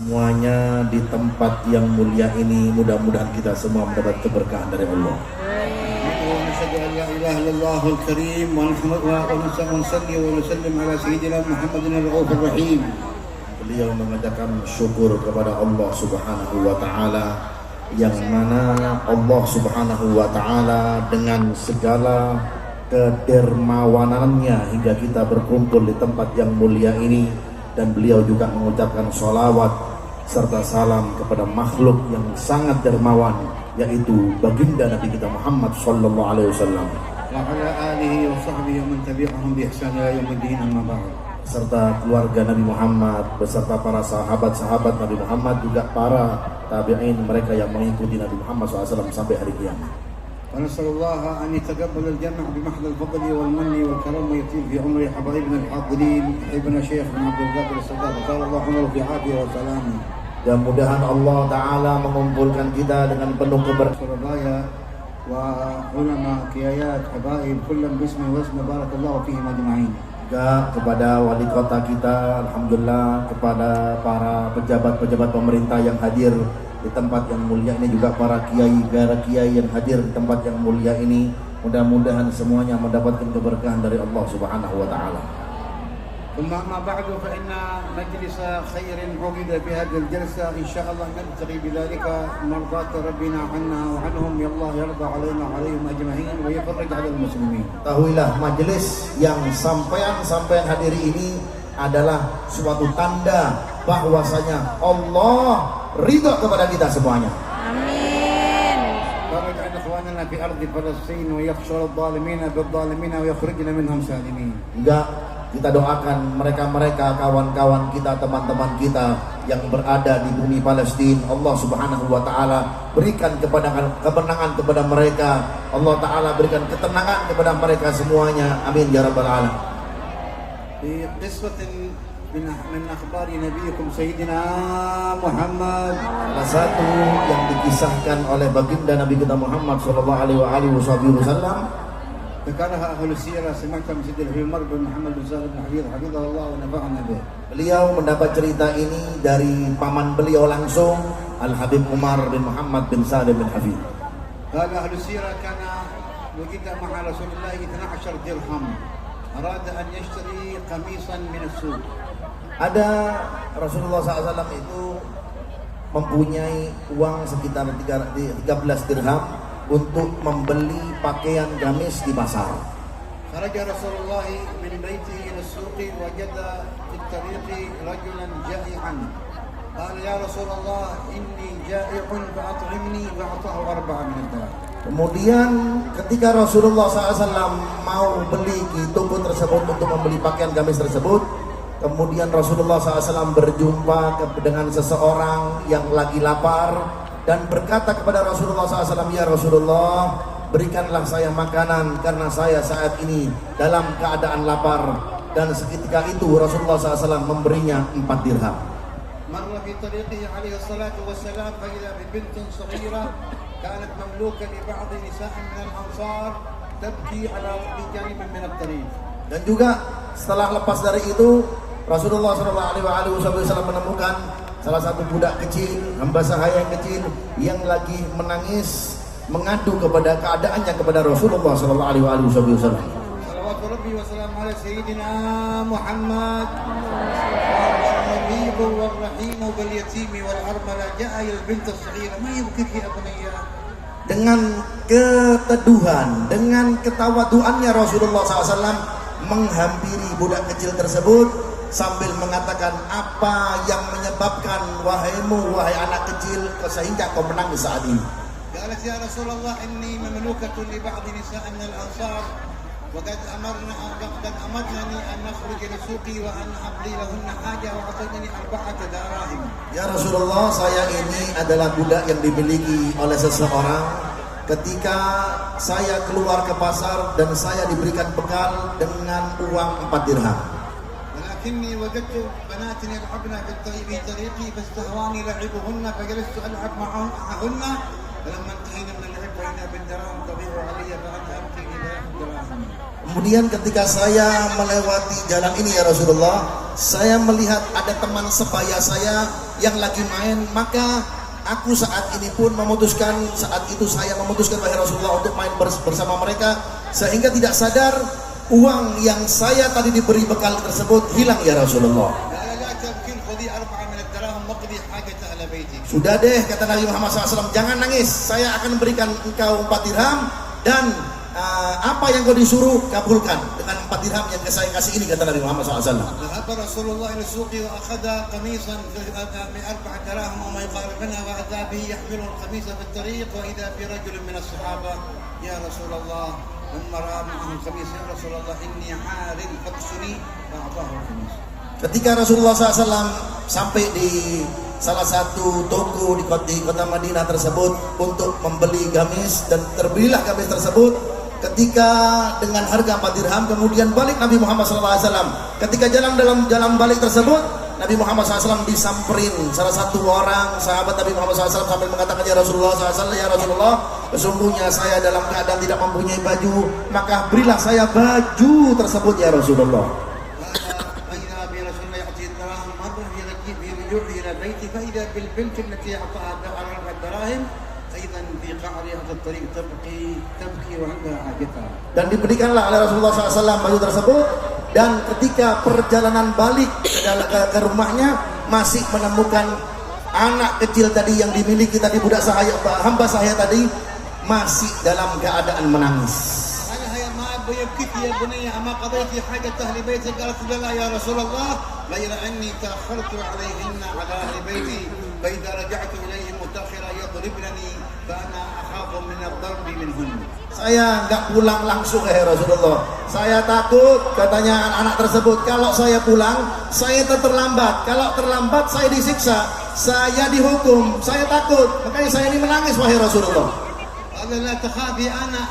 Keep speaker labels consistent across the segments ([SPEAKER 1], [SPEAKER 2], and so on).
[SPEAKER 1] Semuanya di tempat yang mulia ini, mudah-mudahan kita semua mendapat keberkahan dari Allah.
[SPEAKER 2] ونشهد أن لا إله إلا الله الكريم ونصلي ونسلم على سيدنا محمد الرؤوف الرحيم.
[SPEAKER 1] Beliau mengatakan syukur kepada Allah Subhanahu wa taala, yang mana Allah Subhanahu wa taala dengan segala kedermawanannya hingga kita berkumpul di tempat yang mulia ini, dan beliau juga mengucapkan sholawat serta salam kepada makhluk yang sangat dermawan, yaitu baginda Nabi kita Muhammad sallallahu alaihi wasallam,
[SPEAKER 2] وعلى آله وصحبه ومن تبعهم بإحسان إلى يوم الدين أما بعد.
[SPEAKER 1] serta keluarga Nabi Muhammad beserta para sahabat-sahabat Nabi Muhammad, juga para tabi'in, mereka yang mengikuti Nabi Muhammad SAW sampai hari kiamat.
[SPEAKER 2] ونسأل الله أن يتقبل الجمع بمحض الفضل والمن والكرم ويطيل في عمر حبايبنا الحاضرين حبيبنا شيخ بن عبد القادر الصداق قال الله عمره في عافية وسلامة.
[SPEAKER 1] Dan mudahan Allah Ta'ala mengumpulkan kita dengan penuh keberkahan.
[SPEAKER 2] شربايا وعلماء كيايات حبايب كلهم باسمه واسمه بارك الله فيهم أجمعين.
[SPEAKER 1] Juga kepada wali kota kita, alhamdulillah, kepada para pejabat-pejabat pemerintah yang hadir di tempat yang mulia ini, juga para kiai yang hadir di tempat yang mulia ini, mudah-mudahan semuanya mendapatkan keberkahan dari Allah Subhanahu wa taala.
[SPEAKER 2] ثم أما بعد فإن مجلس خير عقد في هذه الجلسة إن شاء الله نبتغي بذلك مرضاة ربنا عنا وعنهم، يا الله يرضى علينا وعليهم أجمعين ويفرج على المسلمين.
[SPEAKER 1] Ketahuilah, majelis yang sampean hadiri ini adalah suatu tanda bahwasanya Allah ridha kepada kita semuanya.
[SPEAKER 3] Amin.
[SPEAKER 2] فرج عن إخواننا في أرض فلسطين ويخشر الظالمين بالظالمين ويخرجنا منهم سالمين.
[SPEAKER 1] Juga kita doakan mereka-mereka, kawan-kawan kita, teman-teman kita yang berada di bumi Palestina. Allah Subhanahu wa taala berikan kemenangan kepada mereka. Allah taala berikan ketenangan kepada mereka semuanya. Amin ya rabbal alamin.
[SPEAKER 2] في قصة من أخبار نبيكم سيدنا محمد.
[SPEAKER 1] Salah satu yang dikisahkan oleh baginda Nabi kita Muhammad sallallahu alaihi wasallam,
[SPEAKER 2] ذكرها أهل السيرة سمعتها من سيد الحبيب عمر بن محمد بن سالم بن حفيظ حفظه الله ونفعنا به.
[SPEAKER 1] beliau mendapat cerita ini dari paman beliau langsung, Al Habib Umar bin Muhammad bin Salim bin Hafid.
[SPEAKER 2] قال أهل السيرة كان وجد مع رسول الله 12 درهم أراد أن يشتري قميصا من السوق.
[SPEAKER 1] Ada Rasulullah SAW itu mempunyai uang sekitar 13 dirham untuk membeli pakaian gamis di pasar.
[SPEAKER 2] خرج رسول الله من بيته إلى السوق وجد في الطريق رجلا جائعا قال يا رسول الله إني جائع فأطعمني فأعطاه 4 من الدراهم.
[SPEAKER 1] Kemudian ketika Rasulullah SAW mau beli di toko tersebut untuk membeli pakaian gamis tersebut, kemudian Rasulullah SAW berjumpa dengan seseorang yang lagi lapar dan berkata kepada Rasulullah SAW, ya Rasulullah, berikanlah saya makanan karena saya saat ini dalam keadaan lapar. Dan seketika itu Rasulullah SAW memberinya 4 dirham.
[SPEAKER 2] مر في طريقه عليه الصلاة والسلام فإذا ببنت صغيرة كانت مملوكة لبعض نساء من الأنصار تبكي على جانب من الطريق.
[SPEAKER 1] Dan juga setelah lepas dari itu Rasulullah SAW menemukan salah satu budak kecil, hamba sahaya yang kecil, yang lagi menangis mengadu kepada keadaannya kepada Rasulullah SAW.
[SPEAKER 2] صلوات ربي وسلامه على سيدنا محمد الرحيم والرحيم باليتيم والأرملة جاء البنت الصغيرة ما يبكيك يا بنية.
[SPEAKER 1] Dengan keteduhan, dengan ketawaduannya Rasulullah SAW menghampiri budak kecil tersebut sambil mengatakan, apa yang menyebabkan wahaimu, wahai anak kecil, sehingga kau menangis saat ini?
[SPEAKER 2] قالت يا رسول الله إني مملوكة لبعض نساء من الأنصار وقد أمرنني أن نخرج لسوقي وأن أقضي لهن حاجة وأعطتني 4 دراهم.
[SPEAKER 1] Ya Rasulullah, saya ini adalah budak yang dimiliki oleh seseorang. Ketika saya keluar ke pasar dan saya diberikan bekal dengan uang 4 dirham.
[SPEAKER 2] ولكني وجدت بنات يلعبن في طريقي فاستهواني لعبهن فجلست ألعب معهن فلما انتهينا من اللعب فإذا بالدراهم تضيع علي فأنا أبكي إلى الدراهم.
[SPEAKER 1] Kemudian ketika saya melewati jalan ini ya Rasulullah, saya melihat ada teman sebaya saya yang lagi main, maka aku saat ini pun memutuskan, saat itu saya memutuskan wahai Rasulullah untuk main bersama mereka, sehingga tidak sadar uang yang saya tadi diberi bekal tersebut hilang ya Rasulullah.
[SPEAKER 2] لا تبكي خذي 4 من الدراهم واقضي حاجة أهل بيتك.
[SPEAKER 1] Sudah deh, kata Nabi Muhammad SAW, jangan nangis, saya akan berikan engkau 4 dirham dan apa yang kau disuruh kabulkan dengan 4 dirham yang saya kasih ini, kata Nabi Muhammad SAW.
[SPEAKER 2] ذهب رسول الله إلى السوق وأخذ قميصا ب4 دراهم وما يقارب منها وأتى به يحمل القميص في الطريق وإذا برجل من الصحابة يا رسول الله لما رأى معه القميص يا رسول الله إني عار فاكسني فأعطاه القميص.
[SPEAKER 1] Ketika Rasulullah SAW sampai di salah satu toko di kota Madinah tersebut untuk membeli gamis, dan terbelilah gamis tersebut ketika dengan harga 4 dirham. Kemudian balik Nabi Muhammad SAW. Ketika jalan balik tersebut, Nabi Muhammad SAW disamperin salah satu orang sahabat Nabi Muhammad SAW sambil mengatakan, ya Rasulullah SAW, ya Rasulullah, sesungguhnya saya dalam keadaan tidak mempunyai baju, maka berilah saya baju tersebut ya Rasulullah.
[SPEAKER 2] إلى بيتي فإذا بالبنت التي أعطاها على الدراهم أيضا في قعرها الطريق تبكي وعندها حاجتها.
[SPEAKER 1] Dan diberikanlah oleh Rasulullah SAW baju tersebut, dan ketika perjalanan balik ke rumahnya masih menemukan anak kecil tadi yang dimiliki tadi, budak saya, hamba saya tadi, masih dalam keadaan menangis.
[SPEAKER 2] يبكيك يا بني أما قضيت حاجة أهل بيتك؟ قالت لا يا رسول الله غير أني تأخرت عليهن على أهل بيتي فإذا رجعت إليهم متأخرا يضربنني فأنا أخاف من الضرب منهن. Saya
[SPEAKER 1] nggak pulang langsung Rasulullah. Saya takut, katanya anak tersebut, kalau saya pulang saya terlambat. Kalau terlambat saya disiksa, saya dihukum. Saya takut, makanya saya ini menangis wahai Rasulullah.
[SPEAKER 2] لا تخافي أنا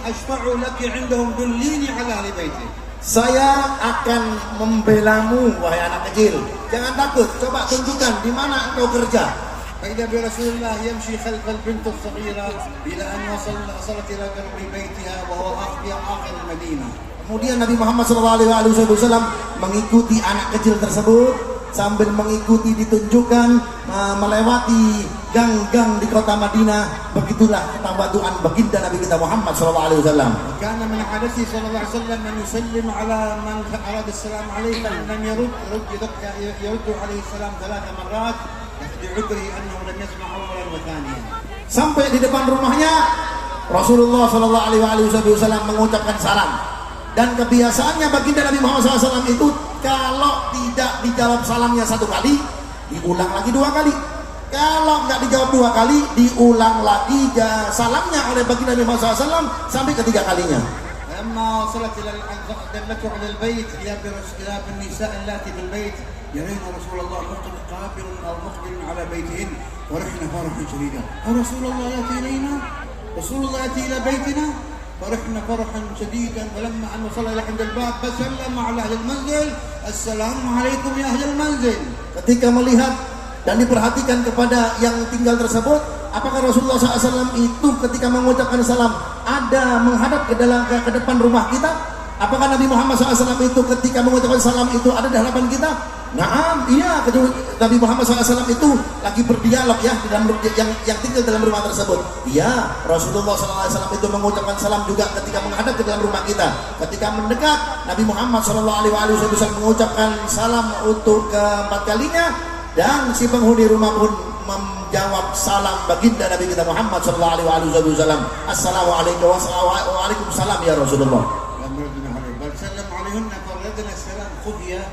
[SPEAKER 2] أشفع لك عندهم دليني على أهل بيتك.
[SPEAKER 1] Saya akan membelamu wahai anak kecil. Jangan takut, coba tunjukkan di mana engkau kerja.
[SPEAKER 2] فإذا برسول الله يمشي خلف البنت الصغيرة إلى أن وصلت إلى قرب بيتها وهو آخر المدينة.
[SPEAKER 1] Kemudian Nabi Muhammad SAW mengikuti anak kecil tersebut sambil mengikuti ditunjukkan melewati gang-gang di kota Madinah. Begitulah ketawaduan baginda Nabi kita Muhammad SAW.
[SPEAKER 2] كان من عادته صلى الله عليه وسلم أن يسلم على من أراد السلام عليه فإن لم يرد عليه السلام 3 مرات لعذره أنه لم يسمع أولا وثانيا.
[SPEAKER 1] Sampai di depan rumahnya Rasulullah SAW mengucapkan salam. Dan kebiasaannya baginda Nabi Muhammad SAW itu kalau tidak dijawab salamnya 1 kali, diulang lagi 2 kali. Kalau nggak dijawab 2 kali, diulang lagi salamnya oleh baginda Nabi Muhammad SAW sampai ketiga kalinya.
[SPEAKER 2] لما وصلت إلى دلته على البيت إلى النساء اللاتي في البيت يرين رسول الله قابل أو مقبل على بيتهن ورحنا فرحا شديدا. رسول الله يأتي إلينا، رسول الله يأتي إلى بيتنا، فرحنا فرحا شديدا. فلما أن وصل إلى عند الباب فسلم على أهل المنزل السلام عليكم يا أهل المنزل.
[SPEAKER 1] Ketika melihat dan diperhatikan kepada yang tinggal tersebut, apakah Rasulullah SAW itu ketika mengucapkan salam ada menghadap ke depan rumah kita? Apakah Nabi Muhammad SAW itu ketika mengucapkan salam itu ada di hadapan kita? Naam, iya. Nabi Muhammad SAW itu lagi berdialog ya di dalam yang tinggal dalam rumah tersebut. Iya, Rasulullah SAW itu mengucapkan salam juga ketika menghadap ke dalam rumah kita. Ketika mendekat, Nabi Muhammad SAW mengucapkan salam untuk keempat kalinya, dan si penghuni rumah pun menjawab salam baginda Nabi kita Muhammad SAW. Assalamualaikum waalaikumsalam ya Rasulullah.
[SPEAKER 2] سلم عليهن فردنا السلام خفيا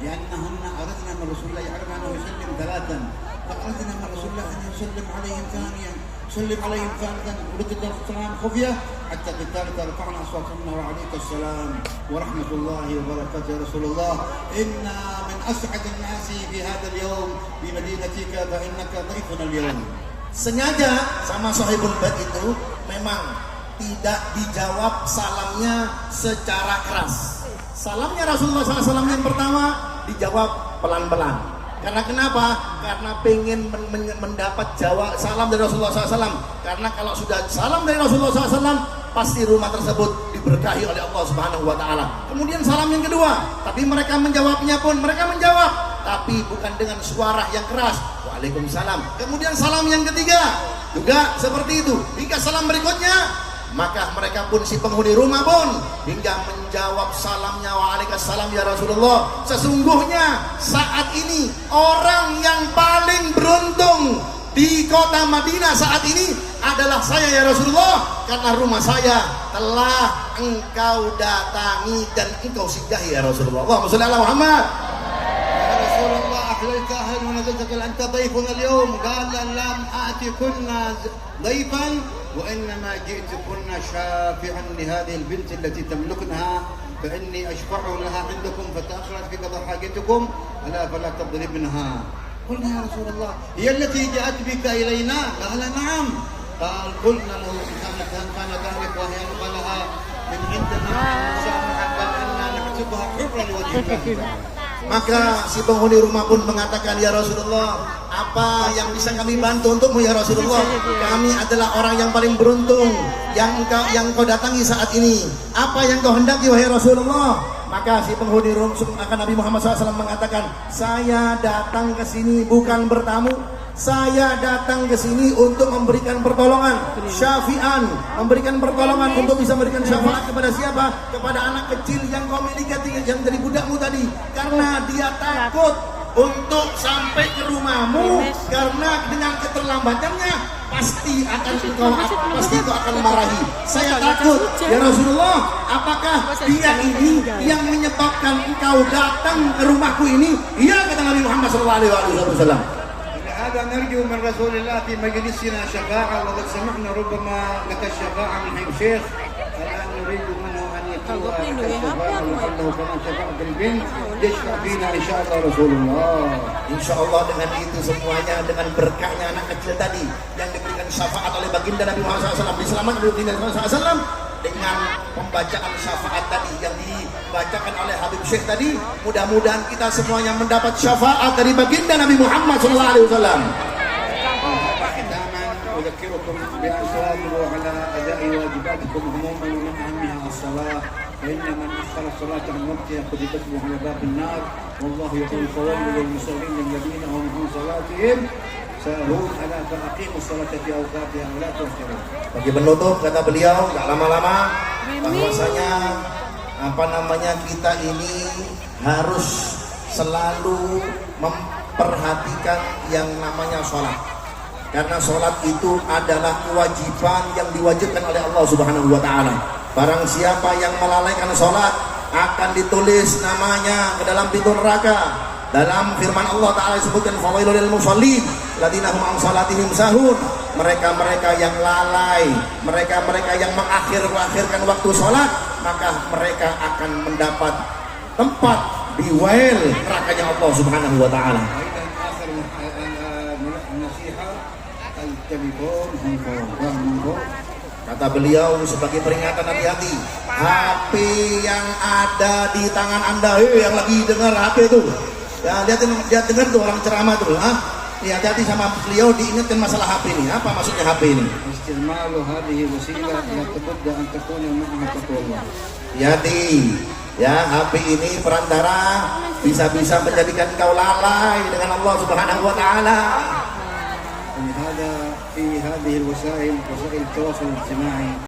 [SPEAKER 2] لأنهن أردنا من رسول الله يعلم أنه يسلم 3 فأردنا من رسول الله أن يسلم عليهم ثانيا سلم عليهم ثالثا ردنا السلام خفيا حتى في الثالثة رفعنا أصواتنا وعليك السلام ورحمة الله وبركاته يا رسول الله إنا من أسعد الناس في هذا اليوم بمدينتك فإنك ضيفنا اليوم.
[SPEAKER 1] Sengaja sama sahibul bait itu memang tidak dijawab salamnya secara keras. Salamnya Rasulullah SAW yang pertama dijawab pelan-pelan. Karena kenapa? Karena pengen mendapat jawab salam dari Rasulullah SAW. Karena kalau sudah salam dari Rasulullah SAW pasti rumah tersebut diberkahi oleh Allah Subhanahu wa taala. Kemudian salam yang kedua, tapi mereka menjawabnya pun mereka menjawab, tapi bukan dengan suara yang keras. Waalaikumsalam. Kemudian salam yang ketiga juga seperti itu. Hingga salam berikutnya, maka mereka pun si penghuni rumah pun hingga menjawab salamnya, waalaikumsalam ya Rasulullah. Sesungguhnya saat ini orang yang paling beruntung di kota Madinah saat ini adalah saya ya Rasulullah, karena rumah saya telah engkau datangi dan engkau singgahi ya Rasulullah. Allahumma shalli ala Muhammad.
[SPEAKER 2] يا رسول الله أحللت أهل ونزلتك أنت ضيفنا اليوم. قال لم آتكن ضيفا وإنما جئتكن شافعا لهذه البنت التي تملكنها، فإني أشفع لها عندكم فتأخرت في قضاء حاجتكم، ألا فلا تضربنها. قلنا يا رسول الله هي التي جاءت بك إلينا؟ قال نعم. قال قلنا له كان ذلك وهي نقلها من عندنا مسامحا، بل أننا نحسبها حرا لوجه الله.
[SPEAKER 1] Maka si penghuni rumah pun mengatakan, ya Rasulullah, apa yang bisa kami bantu untukmu ya Rasulullah? Kami adalah orang yang paling beruntung yang kau datangi saat ini. Apa yang kau hendaki wahai Rasulullah? Maka si penghuni rumah akan Nabi Muhammad SAW mengatakan, saya datang ke sini bukan bertamu. Saya datang ke sini untuk memberikan pertolongan, syafi'an, memberikan pertolongan untuk bisa memberikan syafaat kepada siapa? Kepada anak kecil yang kau miliki, yang dari budakmu tadi, karena dia takut untuk sampai ke rumahmu, karena dengan keterlambatannya pasti itu akan marahi. Saya takut ya Rasulullah, apakah dia ini yang menyebabkan engkau datang ke rumahku ini? Iya, kata Nabi Muhammad SAW.
[SPEAKER 2] هذا نرجو من رسول الله في مجلسنا شفاعة، وقد سمعنا ربما لك الشفاعة من حين شيخ. الآن نريد منه أن يقول الشفاعة لعله كما شفاعة البنت يشفع فينا إن شاء الله رسول الله.
[SPEAKER 1] Insya Allah dengan itu semuanya, dengan berkahnya anak kecil tadi yang diberikan syafaat oleh baginda Nabi Muhammad SAW, diselamatkan oleh baginda Nabi Muhammad SAW dengan pembacaan syafaat tadi yang dibacakan oleh Habib Syekh tadi, mudah-mudahan kita semuanya mendapat syafaat dari baginda Nabi Muhammad SAW.
[SPEAKER 2] ختاما أذكركم بأن تواظبوا على أداء واجباتكم عموما، ومن أهمها الصلاة، فإن من أخر الصلاة عن وقتها كتبت له على باب النار، والله يقول فويل للمصلين الذين هم عن صلاتهم ساهون، ألا فأقيموا الصلاة في أوقاتها ولا تؤخروها.
[SPEAKER 1] Bagi penutup kata beliau, gak lama-lama, bahwasanya kita ini harus selalu memperhatikan yang namanya sholat, karena sholat itu adalah kewajiban yang diwajibkan oleh Allah Subhanahu wa taala. Barang siapa yang melalaikan sholat akan ditulis namanya ke dalam pintu neraka. Dalam firman Allah Ta'ala disebutkan, fawailul lil musallin alladzina hum an salatihim sahun. Mereka-mereka yang lalai, mereka-mereka yang mengakhirkan waktu sholat, maka mereka akan mendapat tempat di wail nerakanya Allah Subhanahu wa taala.
[SPEAKER 2] أيضا آخر نصيحة التليفون من
[SPEAKER 1] Kata beliau sebagai peringatan, hati-hati HP yang ada di tangan Anda, yang lagi dengar HP itu. Ya, dia dengar tuh orang ceramah tuh, ya, hati-hati sama beliau, diingatkan masalah HP ini. Apa maksudnya HP ini?
[SPEAKER 2] استعمال هذه الوسيلة لابد أن تكون معها تقوى الله.
[SPEAKER 1] Hati, ya, HP ini perantara bisa menjadikan kau lalai dengan Allah Subhanahu wa taala.
[SPEAKER 2] ولهذا في هذه الوسائل، وسائل التواصل الاجتماعي